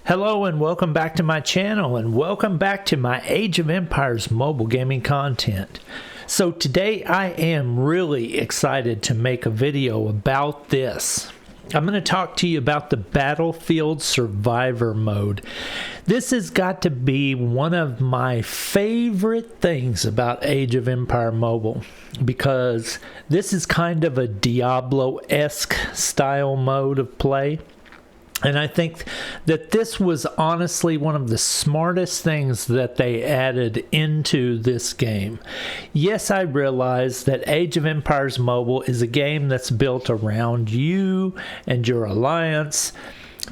Hello and welcome back to my channel, and welcome back to my Age of Empires mobile gaming content. So today I am really excited to make a video about this. I'm going to talk to you about the Battlefield Survivor mode. This has got to be one of my favorite things about Age of Empire Mobile, because this is kind of a Diablo-esque style mode of play. And I think that this was honestly one of the smartest things that they added into this game. Yes, I realize that Age of Empires Mobile is a game that's built around you and your alliance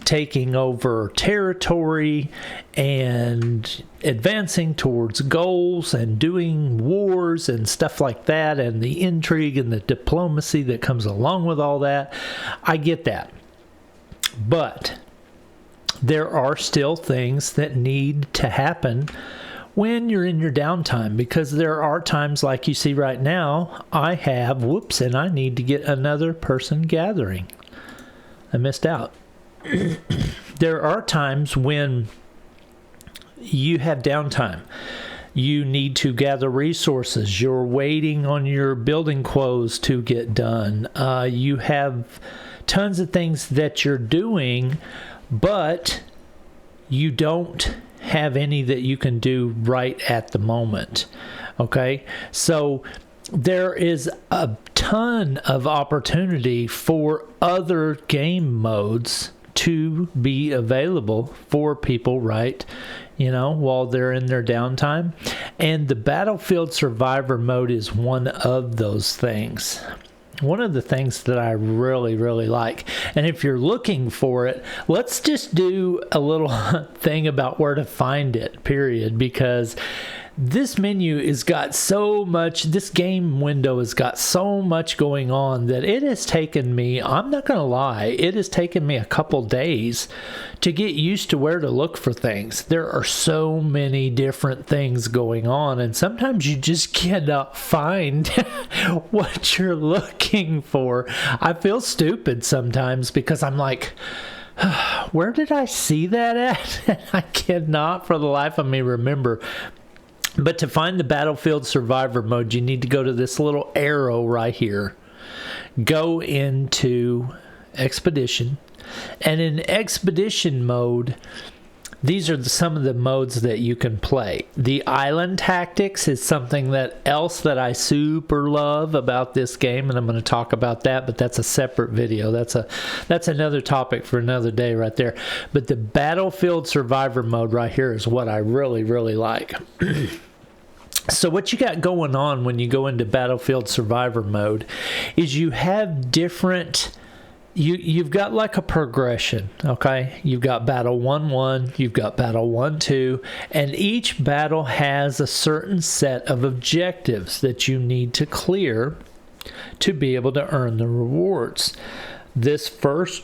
taking over territory and advancing towards goals and doing wars and stuff like that, and the intrigue and the diplomacy that comes along with all that. I get that. But there are still things that need to happen when you're in your downtime, because there are times like you see right now, I have, and I need to get another person gathering. I missed out. There are times when you have downtime. You need to gather resources. You're waiting on your building quos to get done. You have tons of things that you're doing, but you don't have any that you can do right at the moment. Okay, so there is a ton of opportunity for other game modes to be available for people, right, while they're in their downtime. And the Battlefield Survivor mode is one of those things. One of the things that I really, really like. And if you're looking for it, let's just do a little thing about where to find it, period. Because this menu has got so much, this game window has got so much going on that it has taken me, I'm not going to lie, it has taken me a couple days to get used to where to look for things. There are so many different things going on, and sometimes you just cannot find what you're looking for. I feel stupid sometimes because I'm like, where did I see that at? I cannot for the life of me remember. But to find the Battlefield Survivor mode, you need to go to this little arrow right here. Go into Expedition. And in Expedition mode, these are some of the modes that you can play. The Island Tactics is something else that I super love about this game, and I'm going to talk about that, but that's a separate video. That's another topic for another day right there. But the Battlefield Survivor mode right here is what I really, really like. So what you got going on when you go into Battlefield Survivor mode is you have different... You've got like a progression, okay? You've got battle 1-1, you've got battle 1-2, and each battle has a certain set of objectives that you need to clear to be able to earn the rewards. This first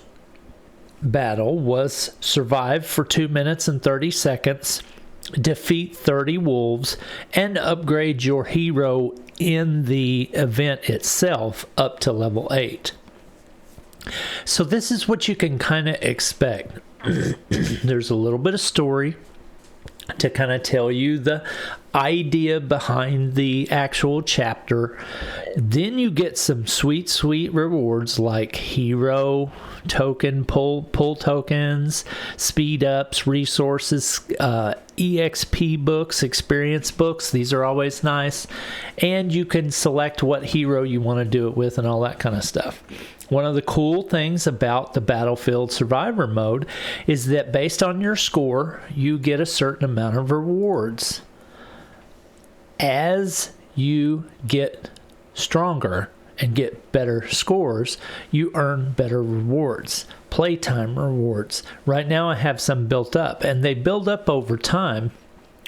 battle was survive for 2 minutes and 30 seconds, defeat 30 wolves, and upgrade your hero in the event itself up to level 8. So this is what you can kind of expect. There's a little bit of story to kind of tell you the idea behind the actual chapter. Then you get some sweet, sweet rewards like hero token, pull tokens, speed ups, resources, EXP books, experience books. These are always nice. And you can select what hero you want to do it with and all that kind of stuff. One of the cool things about the Battlefield Survivor mode is that based on your score, you get a certain amount of rewards. As you get stronger and get better scores, you earn better rewards, playtime rewards. Right now I have some built up, and they build up over time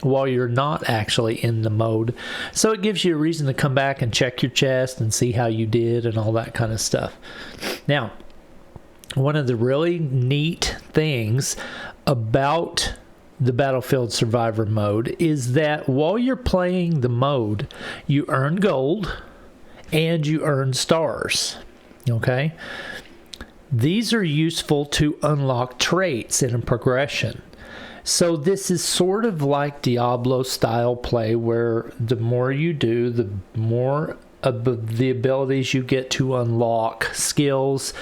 while you're not actually in the mode. So it gives you a reason to come back and check your chest and see how you did and all that kind of stuff. Now, one of the really neat things about the Battlefield Survivor mode is that while you're playing the mode, you earn gold and you earn stars. Okay? These are useful to unlock traits in a progression. So this is sort of like Diablo style play, where the more you do, the more of the abilities you get to unlock, skills,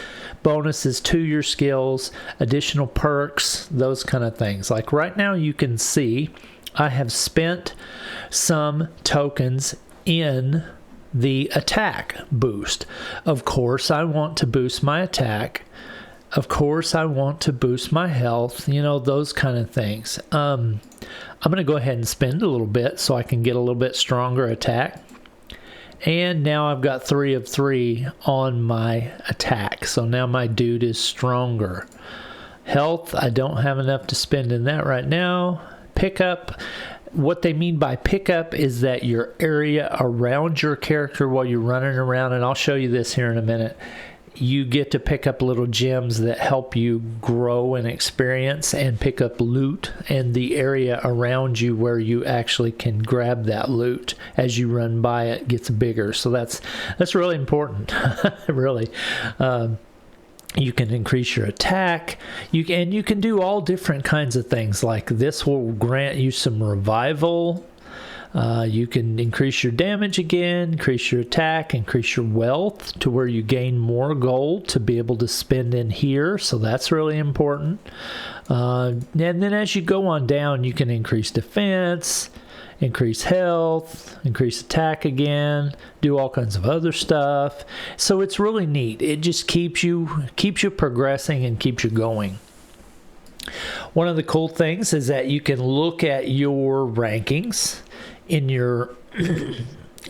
bonuses to your skills, additional perks, those kind of things. Like right now you can see I have spent some tokens in the attack boost. Of course I want to boost my attack. Of course I want to boost my health, you know, those kind of things. I'm going to go ahead and spend a little bit so I can get a little bit stronger attack. And now I've got 3 of 3 on my attack. So now my dude is stronger. Health, I don't have enough to spend in that right now. Pickup, what they mean by pickup is that your area around your character while you're running around, and I'll show you this here in a minute, you get to pick up little gems that help you grow and experience and pick up loot, and the area around you where you actually can grab that loot as you run by it gets bigger. So that's really important. Really. You can increase your attack. You can do all different kinds of things. Like this will grant you some revival. You can increase your damage again, increase your attack, increase your wealth to where you gain more gold to be able to spend in here. So that's really important. And then as you go on down, you can increase defense, increase health, increase attack again, do all kinds of other stuff. So it's really neat. It just keeps you progressing and keeps you going. One of the cool things is that you can look at your rankings in your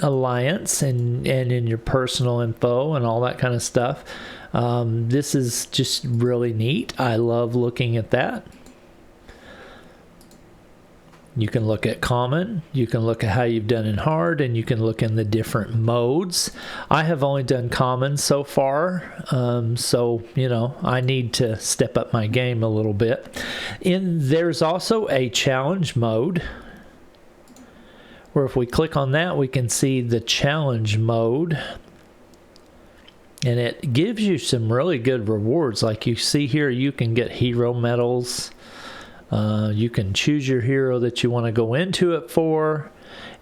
alliance and in your personal info and all that kind of stuff. This is just really neat. I love looking at that. You can look at common, you can look at how you've done in hard, and you can look in the different modes. I have only done common so far, so, you know, I need to step up my game a little bit. There's also a challenge mode, where if we click on that, we can see the challenge mode. And it gives you some really good rewards. Like you see here, you can get hero medals. You can choose your hero that you want to go into it for.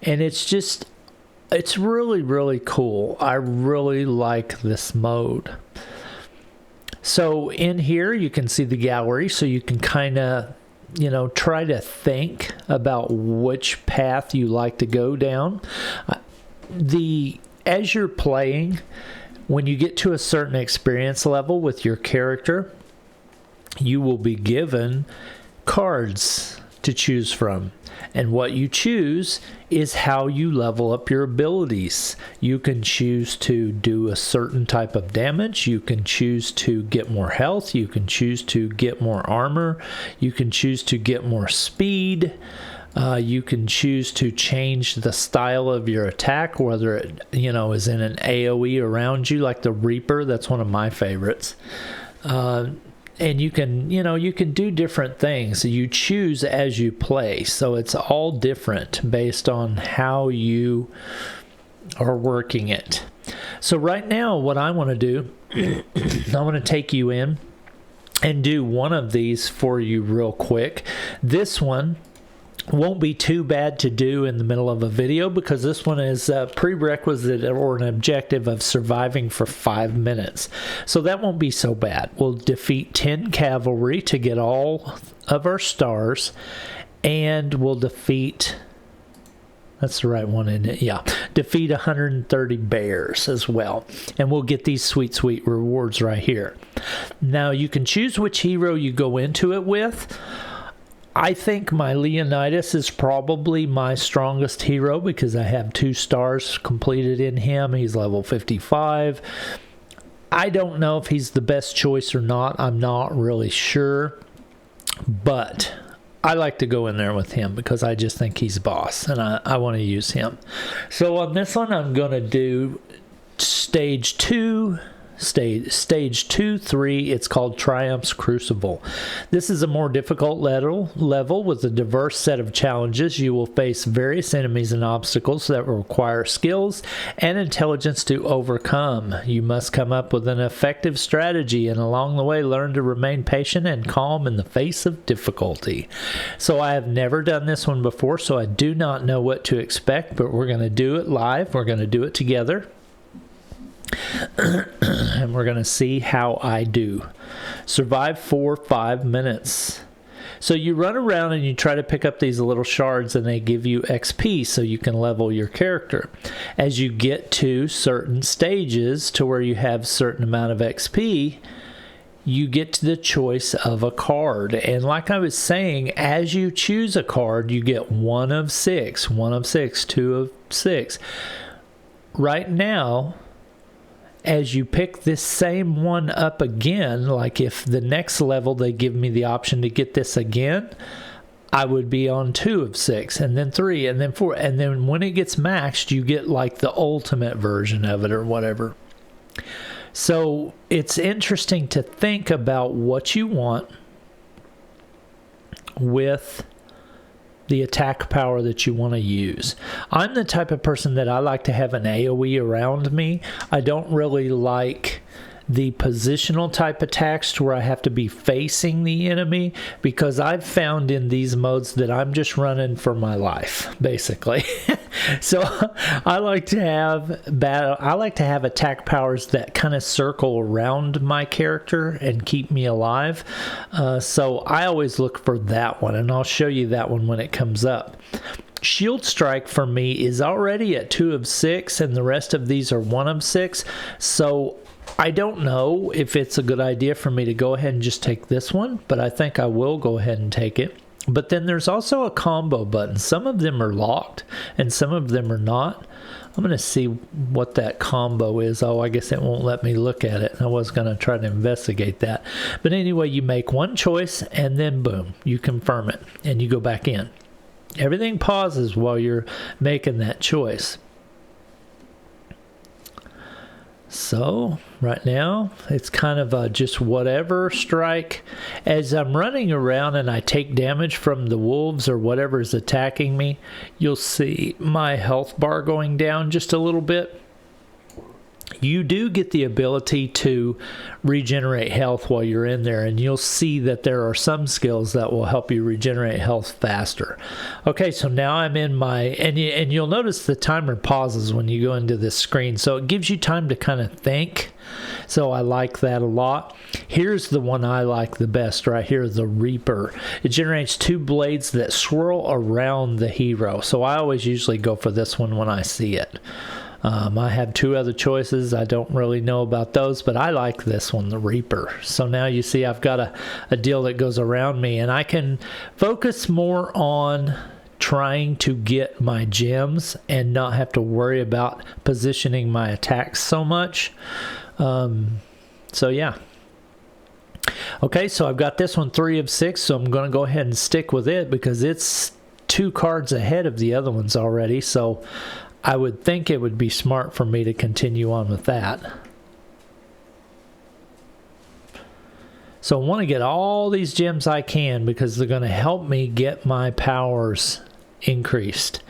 And it's really, really cool. I really like this mode. So in here, you can see the gallery. So you can kind of, you know, try to think about which path you like to go down. As you're playing, when you get to a certain experience level with your character, you will be given cards to choose from, and what you choose is how you level up your abilities. You can choose to do a certain type of damage, you can choose to get more health, you can choose to get more armor, you can choose to get more speed, you can choose to change the style of your attack, whether it, you know, is in an AoE around you, like the Reaper. That's one of my favorites. And you can, you know, you can do different things. You choose as you play. So it's all different based on how you are working it. So right now, what I want to do, I want to take you in and do one of these for you real quick. This one won't be too bad to do in the middle of a video, because this one is a prerequisite or an objective of surviving for 5 minutes. So that won't be so bad. We'll defeat 10 cavalry to get all of our stars, and we'll defeat, that's the right one, isn't it? Yeah. Defeat 130 bears as well. And we'll get these sweet, sweet rewards right here. Now you can choose which hero you go into it with. I think my Leonidas is probably my strongest hero because I have 2 stars completed in him. He's level 55. I don't know if he's the best choice or not. I'm not really sure. But I like to go in there with him because I just think he's boss and I want to use him. So on this one, I'm going to do stage 2, stage 2, 3, it's called Triumph's Crucible. This is a more difficult level with a diverse set of challenges. You will face various enemies and obstacles that will require skills and intelligence to overcome. You must come up with an effective strategy and along the way learn to remain patient and calm in the face of difficulty. So I have never done this one before, so I do not know what to expect, but we're going to do it live. We're going to do it together. And we're going to see how I do. Survive for 5 minutes. So you run around and you try to pick up these little shards and they give you XP so you can level your character. As you get to certain stages to where you have a certain amount of XP, you get to the choice of a card. And like I was saying, as you choose a card, you get 1 of 6, 1 of 6, 2 of 6. Right now, as you pick this same one up again, like if the next level they give me the option to get this again, I would be on 2 of 6, and then 3, and then 4, and then when it gets maxed, you get like the ultimate version of it or whatever. So it's interesting to think about what you want with the attack power that you want to use. I'm the type of person that I like to have an AoE around me. I don't really like the positional type attacks to where I have to be facing the enemy, because I've found in these modes that I'm just running for my life, basically. So I like to have attack powers that kind of circle around my character and keep me alive. So I always look for that one, and I'll show you that one when it comes up. Shield Strike for me is already at 2 of 6, and the rest of these are 1 of 6. So I don't know if it's a good idea for me to go ahead and just take this one, but I think I will go ahead and take it. But then there's also a combo button. Some of them are locked and some of them are not. I'm going to see what that combo is. Oh, I guess it won't let me look at it. I was going to try to investigate that. But anyway, you make one choice and then boom, you confirm it and you go back in. Everything pauses while you're making that choice. So right now it's kind of just whatever strike. As I'm running around and I take damage from the wolves or whatever is attacking me, you'll see my health bar going down just a little bit. You do get the ability to regenerate health while you're in there, and you'll see that there are some skills that will help you regenerate health faster. Okay, so now I'm in my, and you'll notice the timer pauses when you go into this screen, so it gives you time to kind of think. So I like that a lot. Here's the one I like the best right here, the Reaper. It generates 2 blades that swirl around the hero, so I always usually go for this one when I see it. I have 2 other choices. I don't really know about those, but I like this one, the Reaper. So now you see I've got a deal that goes around me, and I can focus more on trying to get my gems and not have to worry about positioning my attacks so much. So yeah. Okay, so I've got this one 3 of 6, so I'm going to go ahead and stick with it because it's 2 cards ahead of the other ones already, so I would think it would be smart for me to continue on with that. So I want to get all these gems I can because they're going to help me get my powers increased.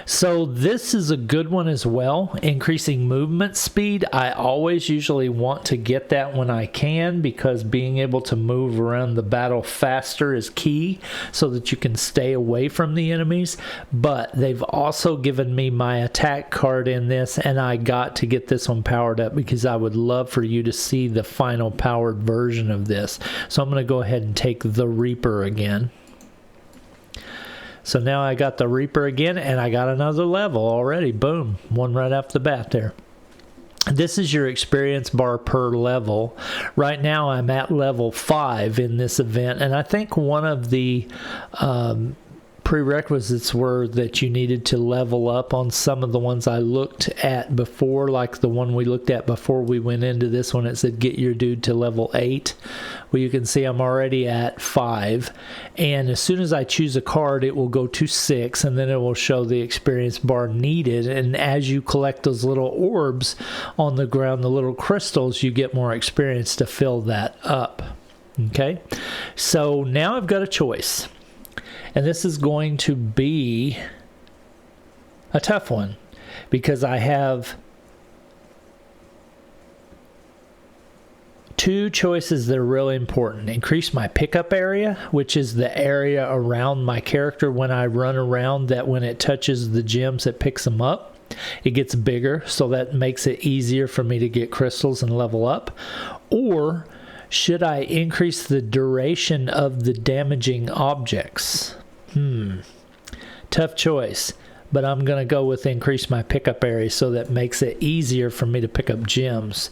So this is a good one as well. Increasing movement speed. I always usually want to get that when I can, because being able to move around the battle faster is key so that you can stay away from the enemies. But they've also given me my attack card in this, and I got to get this one powered up because I would love for you to see the final powered version of this. So I'm going to go ahead and take the Reaper again. So now I got the Reaper again, and I got another level already. Boom. One right off the bat there. This is your experience bar per level. Right now I'm at level 5 in this event, and I think one of the prerequisites were that you needed to level up on some of the ones I looked at before, like the one we looked at before we went into this one. It said get your dude to level 8. Well, you can see I'm already at 5, and as soon as I choose a card, it will go to 6, and then it will show the experience bar needed. And as you collect those little orbs on the ground, the little crystals, you get more experience to fill that up. Okay, so now I've got a choice. And this is going to be a tough one because I have 2 choices that are really important. Increase my pickup area, which is the area around my character when I run around, that when it touches the gems, it picks them up. It gets bigger, so that makes it easier for me to get crystals and level up. Or should I increase the duration of the damaging objects? Tough choice, but I'm going to go with increase my pickup area, so that makes it easier for me to pick up gems.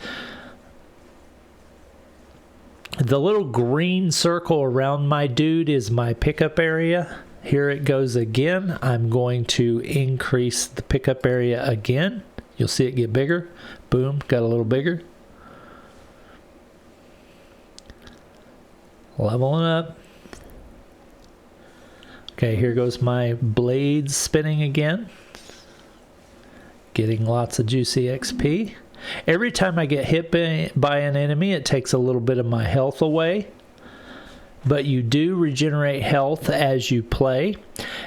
The little green circle around my dude is my pickup area. Here it goes again. I'm going to increase the pickup area again. You'll see it get bigger. Boom, got a little bigger. Leveling up. Okay, here goes my blades spinning again. Getting lots of juicy XP. Every time I get hit by an enemy, it takes a little bit of my health away. But you do regenerate health as you play.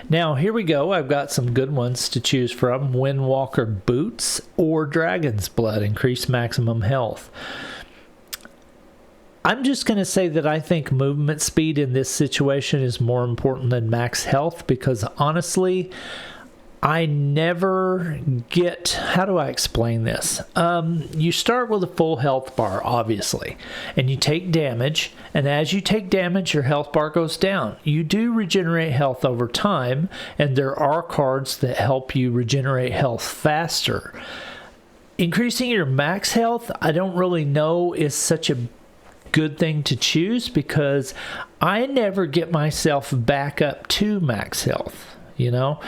Now, here we go. I've got some good ones to choose from. Windwalker Boots or Dragon's Blood. Increase maximum health. I'm just going to say that I think movement speed in this situation is more important than max health, because honestly, I never get... How do I explain this? You start with a full health bar, obviously, and you take damage, and as you take damage, your health bar goes down. You do regenerate health over time, and there are cards that help you regenerate health faster. Increasing your max health, I don't really know is such a good thing to choose, because I never get myself back up to max health. You know,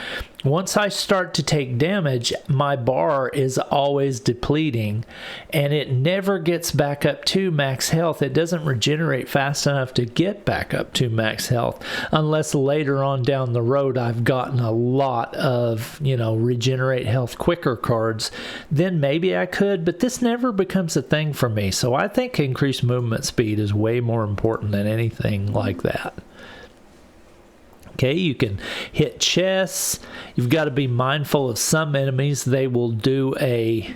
once I start to take damage, my bar is always depleting, and it never gets back up to max health. It doesn't regenerate fast enough to get back up to max health, unless later on down the road I've gotten a lot of, regenerate health quicker cards. Then maybe I could, but this never becomes a thing for me. So I think increased movement speed is way more important than anything like that. Okay, you can hit chests. You've got to be mindful of some enemies. They will do a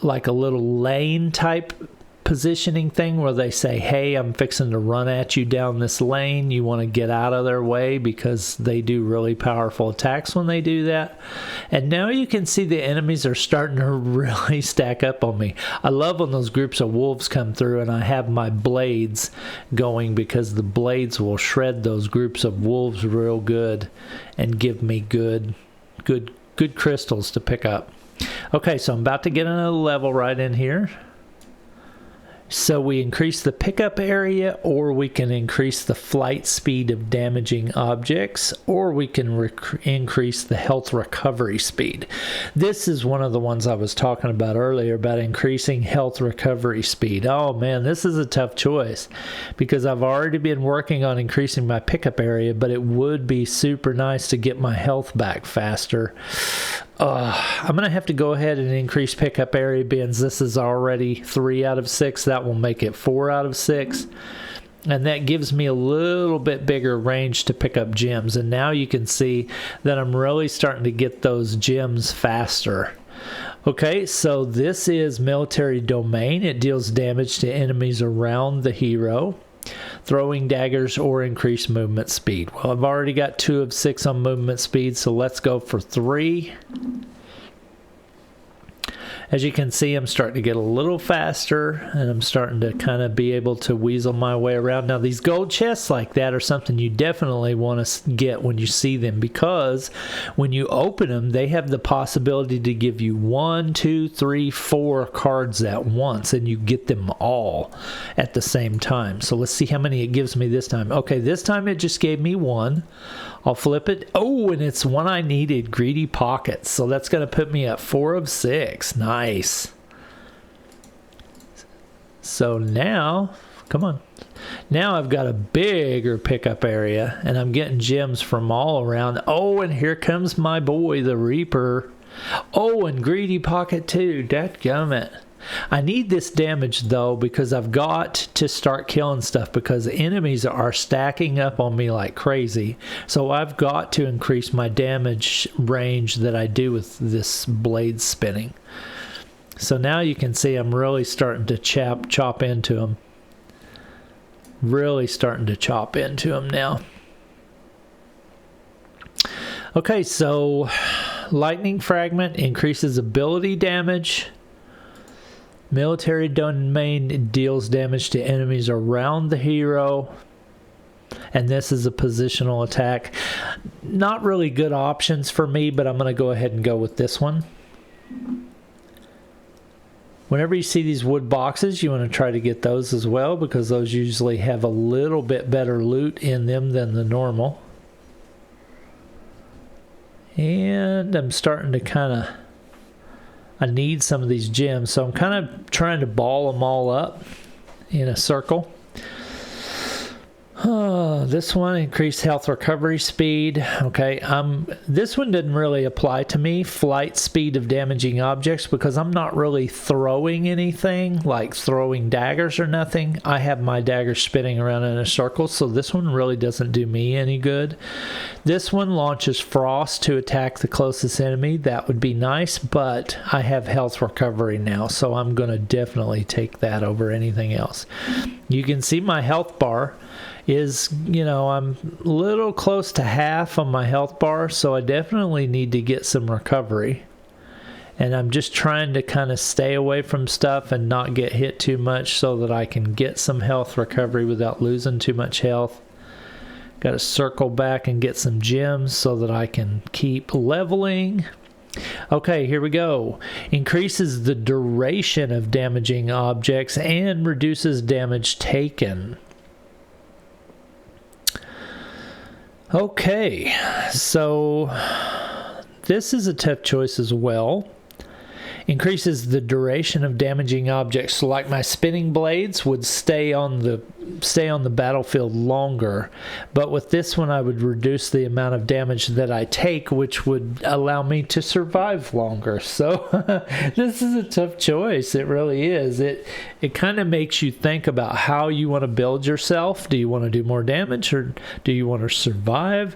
little lane type positioning thing where they say, hey, I'm fixing to run at you down this lane. You want to get out of their way, because they do really powerful attacks when they do that. And now you can see the enemies are starting to really stack up on me. I love when those groups of wolves come through and I have my blades going, because the blades will shred those groups of wolves real good and give me good crystals to pick up. Okay, so I'm about to get another level right in here. So we increase the pickup area, or we can increase the flight speed of damaging objects, or we can increase the health recovery speed. This is one of the ones I was talking about earlier, about increasing health recovery speed. Oh man, this is a tough choice, because I've already been working on increasing my pickup area, but it would be super nice to get my health back faster. I'm going to have to go ahead and increase pickup area, because this is already 3 out of 6. That will make it 4 out of 6. And that gives me a little bit bigger range to pick up gems. And now you can see that I'm really starting to get those gems faster. Okay, so this is Military Domain. It deals damage to enemies around the hero. Throwing daggers or increased movement speed. Well, I've already got 2 of 6 on movement speed, so let's go for 3. As you can see, I'm starting to get a little faster, and I'm starting to kind of be able to weasel my way around. Now, these gold chests like that are something you definitely want to get when you see them, because when you open them, they have the possibility to give you 1, 2, 3, 4 cards at once, and you get them all at the same time. So let's see how many it gives me this time. Okay, this time it just gave me 1. I'll flip it. Oh, and it's one I needed, greedy pockets. So that's going to put me at 4 of 6. Nice. So now, come on. Now I've got a bigger pickup area, and I'm getting gems from all around. Oh, and here comes my boy, the Reaper. Oh, and greedy pocket too. Dadgummit. I need this damage though, because I've got to start killing stuff because enemies are stacking up on me like crazy. So I've got to increase my damage range that I do with this blade spinning. So now you can see I'm really starting to chop into them. Really starting to chop into them now. Okay, so lightning fragment increases ability damage. Military domain deals damage to enemies around the hero. And this is a positional attack. Not really good options for me, but I'm going to go ahead and go with this one. Whenever you see these wood boxes, you want to try to get those as well, because those usually have a little bit better loot in them than the normal. And I'm starting to I need some of these gems, so I'm kind of trying to ball them all up in a circle. This one, increased health recovery speed. Okay, this one didn't really apply to me. Flight speed of damaging objects, because I'm not really throwing anything, like throwing daggers or nothing. I have my daggers spinning around in a circle, so this one really doesn't do me any good. This one launches frost to attack the closest enemy. That would be nice, but I have health recovery now, so I'm going to definitely take that over anything else. You can see my health bar is, I'm a little close to half on my health bar, so I definitely need to get some recovery. And I'm just trying to kind of stay away from stuff and not get hit too much so that I can get some health recovery without losing too much health. Got to circle back and get some gems so that I can keep leveling. Okay, here we go. Increases the duration of damaging objects and reduces damage taken. Okay, so this is a tough choice as well. Increases the duration of damaging objects. So like my spinning blades would stay on the battlefield longer, but with this one I would reduce the amount of damage that I take, which would allow me to survive longer. So this is a tough choice. It really is. It kind of makes you think about how you want to build yourself. Do you want to do more damage, or do you want to survive?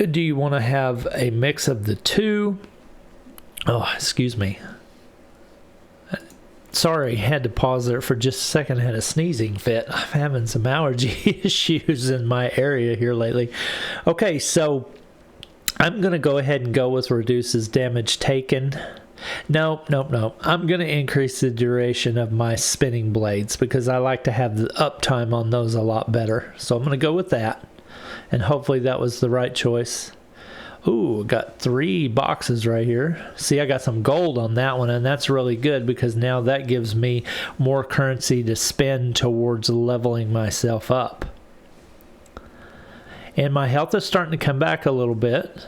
Do you want to have a mix of the two? Oh, excuse me. Sorry, had to pause there for just a second. I had a sneezing fit. I'm having some allergy issues in my area here lately. Okay, so I'm going to go ahead and go with reduces damage taken. Nope. I'm going to increase the duration of my spinning blades because I like to have the uptime on those a lot better. So I'm going to go with that. And hopefully that was the right choice. Ooh, got 3 boxes right here. See, I got some gold on that one, and that's really good because now that gives me more currency to spend towards leveling myself up. And my health is starting to come back a little bit.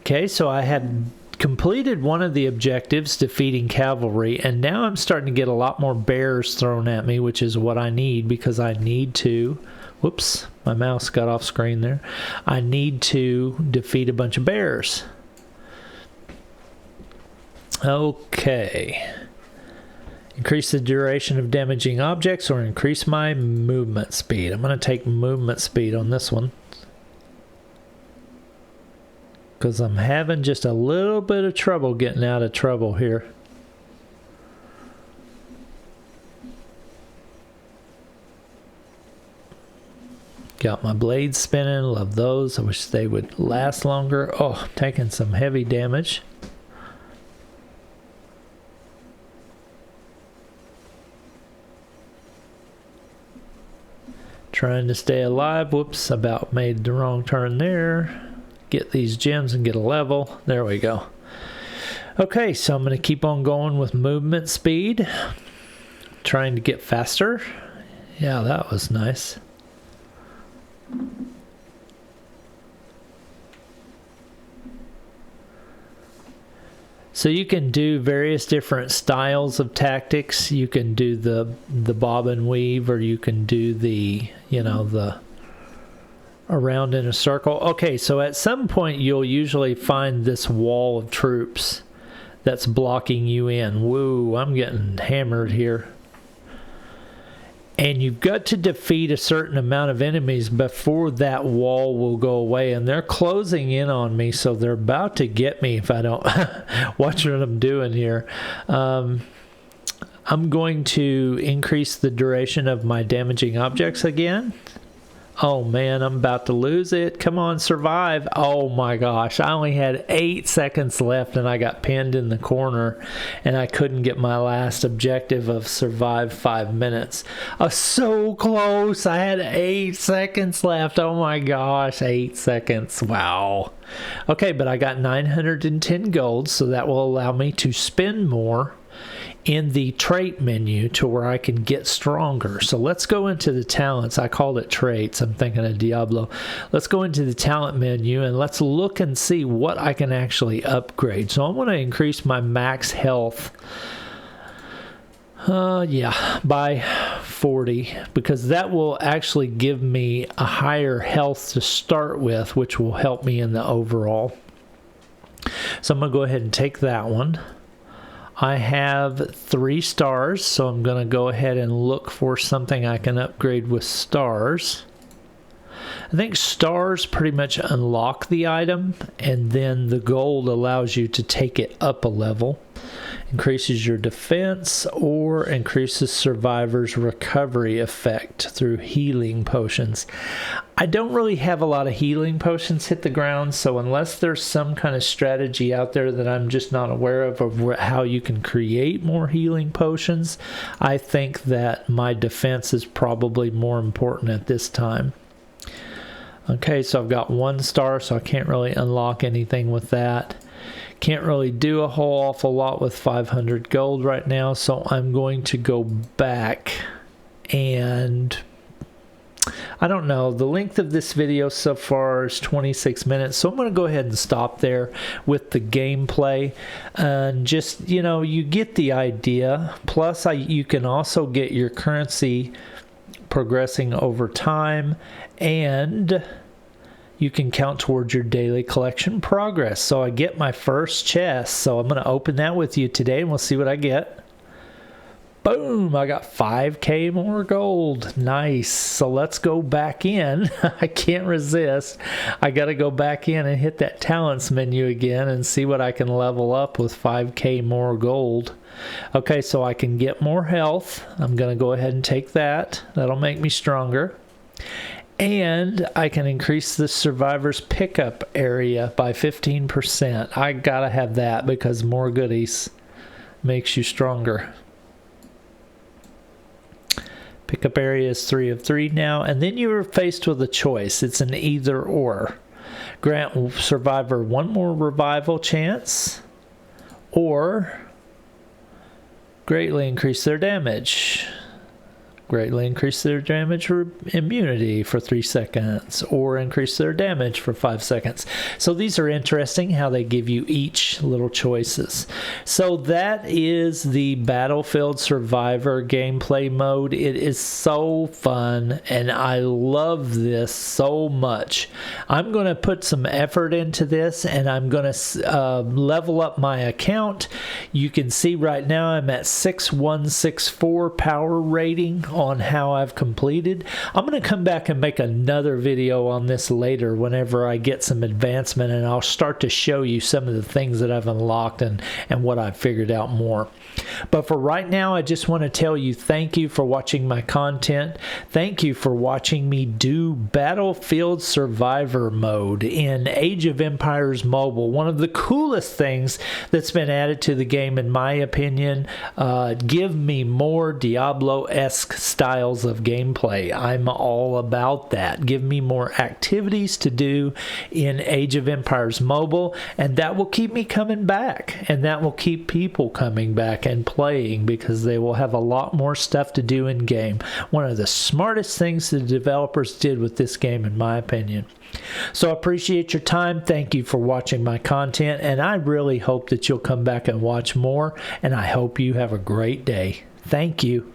Okay, so I had completed one of the objectives, defeating cavalry, and now I'm starting to get a lot more bears thrown at me, which is what I need because I need to... Whoops, my mouse got off screen there. I need to defeat a bunch of bears. Okay. Increase the duration of damaging objects or increase my movement speed. I'm going to take movement speed on this one, because I'm having just a little bit of trouble getting out of trouble here. Got my blades spinning. Love those. I wish they would last longer. Oh, taking some heavy damage. Trying to stay alive. Whoops, about made the wrong turn there. Get these gems and get a level. There we go. Okay, so I'm going to keep on going with movement speed. Trying to get faster Yeah, that was nice. So you can do various different styles of tactics. You can do the bob and weave, or you can do the, you know, the around in a circle. Okay, so at some point you'll usually find this wall of troops that's blocking you in. Woo, I'm getting hammered here. And you've got to defeat a certain amount of enemies before that wall will go away. And they're closing in on me, so they're about to get me if I don't watch what I'm doing here. I'm going to increase the duration of my damaging objects again. Oh man, I'm about to lose it. Come on, survive. Oh my gosh, I only had 8 seconds left and I got pinned in the corner and I couldn't get my last objective of survive 5 minutes. So close. I had 8 seconds left. Oh my gosh, 8 seconds. Wow. Okay, but I got 910 gold, so that will allow me to spend more in the trait menu to where I can get stronger. So let's go into the talents. I called it traits. I'm thinking of Diablo. Let's go into the talent menu and let's look and see what I can actually upgrade. So I want to increase my max health by 40, because that will actually give me a higher health to start with, which will help me in the overall. So I'm going to go ahead and take that one. I have 3 stars, so I'm going to go ahead and look for something I can upgrade with stars. I think stars pretty much unlock the item, and then the gold allows you to take it up a level. Increases your defense or increases survivor's recovery effect through healing potions. I don't really have a lot of healing potions hit the ground, so unless there's some kind of strategy out there that I'm just not aware of how you can create more healing potions, I think that my defense is probably more important at this time. Okay, so I've got 1 star, so I can't really unlock anything with that. Can't really do a whole awful lot with 500 gold right now, so I'm going to go back and I don't know, the length of this video so far is 26 minutes, so I'm going to go ahead and stop there with the gameplay and just, you know, you get the idea. Plus you can also get your currency progressing over time, and you can count towards your daily collection progress. So I get my first chest, so I'm going to open that with you today and we'll see what I get. Boom, I got 5k more gold. Nice. So let's go back in. I can't resist. I got to go back in and hit that talents menu again and see what I can level up with 5k more gold. Okay, so I can get more health. I'm going to go ahead and take that. That'll make me stronger. And I can increase the survivor's pickup area by 15%. I gotta have that because more goodies makes you stronger. Pickup area is 3 of 3 now. And then you're faced with a choice. It's an either or. Grant survivor 1 more revival chance, or greatly increase their damage. Greatly increase their damage or immunity for 3 seconds, or increase their damage for 5 seconds. So these are interesting how they give you each little choices. So that is the Battlefield Survivor gameplay mode. It is so fun and I love this so much. I'm going to put some effort into this and I'm going to level up my account. You can see right now I'm at 6164 power rating on how I've completed. I'm going to come back and make another video on this later whenever I get some advancement, and I'll start to show you some of the things that I've unlocked and what I've figured out more. But for right now, I just want to tell you thank you for watching my content. Thank you for watching me do Battlefield Survivor mode in Age of Empires Mobile. One of the coolest things that's been added to the game, in my opinion. Give me more Diablo-esque styles of gameplay. I'm all about that. Give me more activities to do in Age of Empires Mobile, and that will keep me coming back, and that will keep people coming back and playing because they will have a lot more stuff to do in game. One of the smartest things the developers did with this game, in my opinion. So I appreciate your time. Thank you for watching my content, and I really hope that you'll come back and watch more, and I hope you have a great day. Thank you.